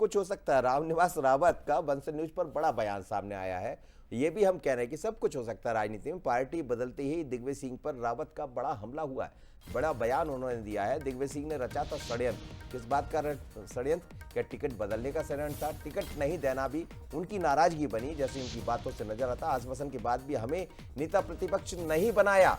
कुछ हो सकता है। रामनिवास रावत का बंसल न्यूज पर बड़ा बयान सामने आया है। ये भी हम कह रहे हैं कि सब कुछ हो सकता है राजनीति में। पार्टी बदलते ही दिग्विजय सिंह पर रावत का बड़ा हमला हुआ है। बड़ा बयान उन्होंने दिया है। दिग्विजय सिंह ने रचा था षड्यंत्र। किस बात का षड्यंत्र? क्या टिकट बदलने का षड्यंत्र था? टिकट नहीं देना भी उनकी नाराजगी बनी, जैसे उनकी बातों से नजर आता। आश्वासन के बाद भी हमें नेता प्रतिपक्ष नहीं बनाया।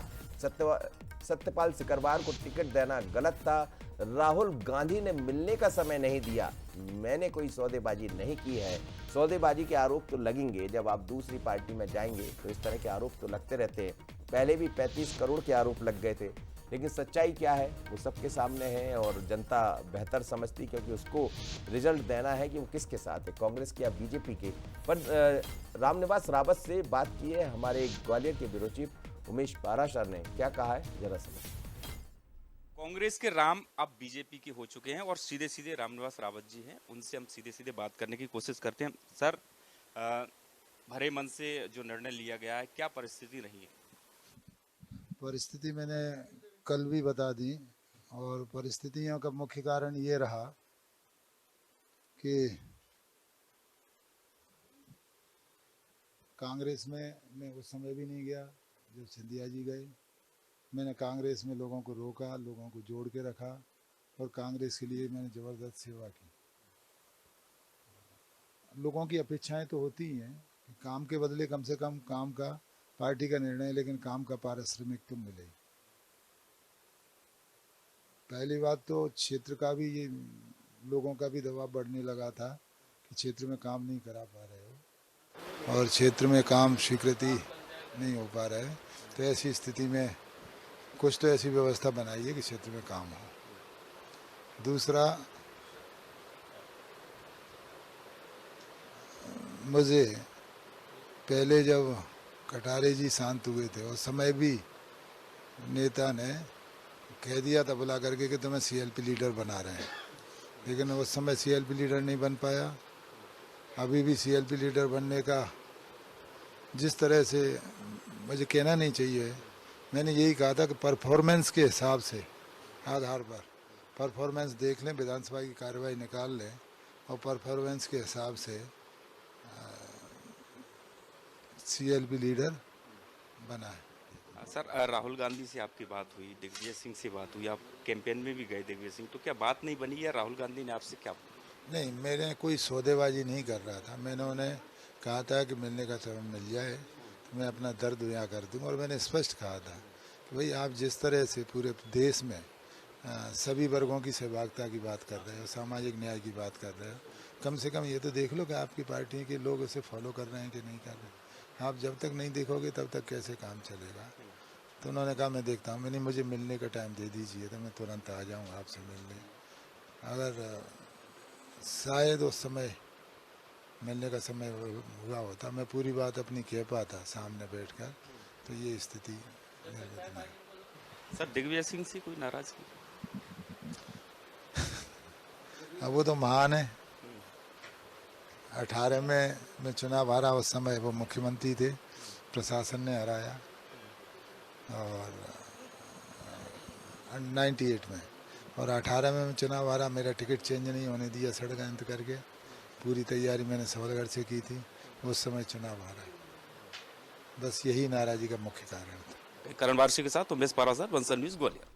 सत्यपाल सिकरवार को टिकट देना गलत था। राहुल गांधी ने मिलने का समय नहीं दिया। मैंने कोई सौदेबाजी नहीं की है। सौदेबाजी के आरोप तो लगेंगे, जब आप दूसरी पार्टी में जाएंगे तो इस तरह के आरोप तो लगते रहते हैं। पहले भी 35 करोड़ के आरोप लग गए थे, लेकिन सच्चाई क्या है वो सबके सामने है और जनता बेहतर समझती, क्योंकि उसको रिजल्ट देना है कि वो किसके साथ है, कांग्रेस के या बीजेपी के। पर रामनिवास रावत से बात की है हमारे ग्वालियर के ब्यूरो चीफ उमेश पाराशर ने। क्या कहा है जरा समझ। कांग्रेस के राम अब बीजेपी के हो चुके हैं और सीधे सीधे रामनिवास रावत जी हैं, उनसे हम सीधे सीधे बात करने की कोशिश करते हैं। सर, भरे मन से जो निर्णय लिया गया है, क्या परिस्थिति रही है? परिस्थिति मैंने कल भी बता दी, और परिस्थितियों का मुख्य कारण ये रहा कि कांग्रेस में मैं उस समय भी नहीं गया जब सिंधिया जी गए। मैंने कांग्रेस में लोगों को रोका, लोगों को जोड़ के रखा, और कांग्रेस के लिए मैंने ज़बरदस्त सेवा की। लोगों की अपेक्षाएं तो होती ही हैं कि काम के बदले कम से कम काम का, पार्टी का निर्णय, लेकिन काम का पारिश्रमिक तो मिले। पहली बात तो क्षेत्र का भी, ये लोगों का भी दबाव बढ़ने लगा था कि क्षेत्र में काम नहीं करा पा रहे हो, और क्षेत्र में काम स्वीकृति नहीं हो पा रहा है। तो ऐसी स्थिति में कुछ तो ऐसी व्यवस्था बनाइए कि क्षेत्र में काम हो। दूसरा, मुझे पहले जब कटारे जी शांत हुए थे उस समय भी नेता ने कह दिया था बुला करके कि तुम्हें सीएलपी लीडर बना रहे हैं, लेकिन उस समय सीएलपी लीडर नहीं बन पाया। अभी भी सीएलपी लीडर बनने का जिस तरह से मुझे कहना नहीं चाहिए, मैंने यही कहा था कि परफॉर्मेंस के हिसाब से, आधार पर परफॉर्मेंस देख लें, विधानसभा की कार्रवाई निकाल लें और परफॉर्मेंस के हिसाब से सीएलपी लीडर बना है। सर, राहुल गांधी से आपकी बात हुई, दिग्विजय सिंह से बात हुई, आप कैंपेन में भी गए दिग्विजय सिंह, तो क्या बात नहीं बनी या राहुल गांधी ने आपसे क्या? नहीं, मैंने कोई सौदेबाजी नहीं कर रहा था। मैंने उन्हें कहा था कि मिलने का समय मिल जाए तो मैं अपना दर्द यहाँ कर दूँ, और मैंने स्पष्ट कहा था कि भाई आप जिस तरह से पूरे देश में सभी वर्गों की सहभागिता की बात कर रहे हो, सामाजिक न्याय की बात कर रहे हो, कम से कम ये तो देख लो कि आपकी पार्टी के लोग उसे फॉलो कर रहे हैं कि नहीं कर रहे हैं। आप जब तक नहीं देखोगे तब तक कैसे काम चलेगा। तो उन्होंने कहा मैं देखता हूँ। मैंने, मुझे मिलने का टाइम दे दीजिए तो मैं तुरंत आ जाऊँ आपसे मिलने। अगर शायद उस समय मिलने का समय हुआ होता, मैं पूरी बात अपनी कह पाता सामने बैठकर, तो ये स्थिति निर्मित नहीं। सर, दिग्विजय सिंह से कोई नाराजगी? अब वो तो महान है। 18 में मैं चुनाव हारा, उस समय वो मुख्यमंत्री थे, प्रशासन ने हराया, और 98 में, और 18 में मैं चुनाव हारा, मेरा टिकट चेंज नहीं होने दिया षड्यंत्र करके। पूरी तैयारी मैंने सबलगढ़ से की थी, उस समय चुनाव हारा। बस यही नाराज़गी का मुख्य कारण था। करण वारसी के साथ उमेश पाराशर, बंसल न्यूज, ग्वालियर।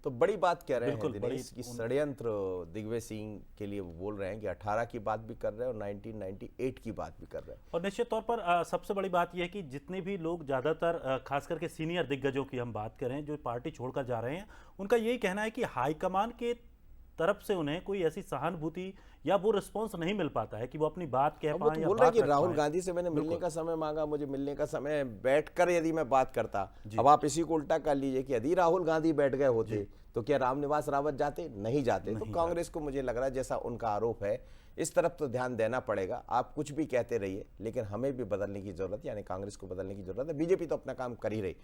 तो बड़ी बात कह रहे हैं बिल्कुल, दिनेश की षड्यंत्र दिग्विजय सिंह के लिए वो बोल रहे हैं कि 18 की बात भी कर रहे हैं और 1998 की बात भी कर रहे हैं। और निश्चित तौर पर सबसे बड़ी बात यह है कि जितने भी लोग ज़्यादातर खास करके सीनियर दिग्गजों की हम बात करें जो पार्टी छोड़कर जा रहे हैं, उनका यही कहना है कि हाईकमान के तरफ से उन्हें कोई ऐसी सहानुभूति या वो रिस्पॉन्स नहीं मिल पाता है कि वो अपनी बात कह वो पाएं तो या बोल रहे हैं बात कि रख राहुल पाएं। गांधी से मैंने मिलने का समय मांगा, मुझे मिलने का समय बैठकर यदि मैं बात करता। अब आप इसी को उल्टा कर लीजिए कि यदि राहुल गांधी बैठ गए होते तो क्या रामनिवास रावत जाते? नहीं जाते। तो कांग्रेस को मुझे लग रहा है, जैसा उनका आरोप है, इस तरफ तो ध्यान देना पड़ेगा। आप कुछ भी कहते रहिए, लेकिन हमें भी बदलने की जरूरत है, यानी कांग्रेस को बदलने की जरूरत है। बीजेपी तो अपना काम कर ही रही।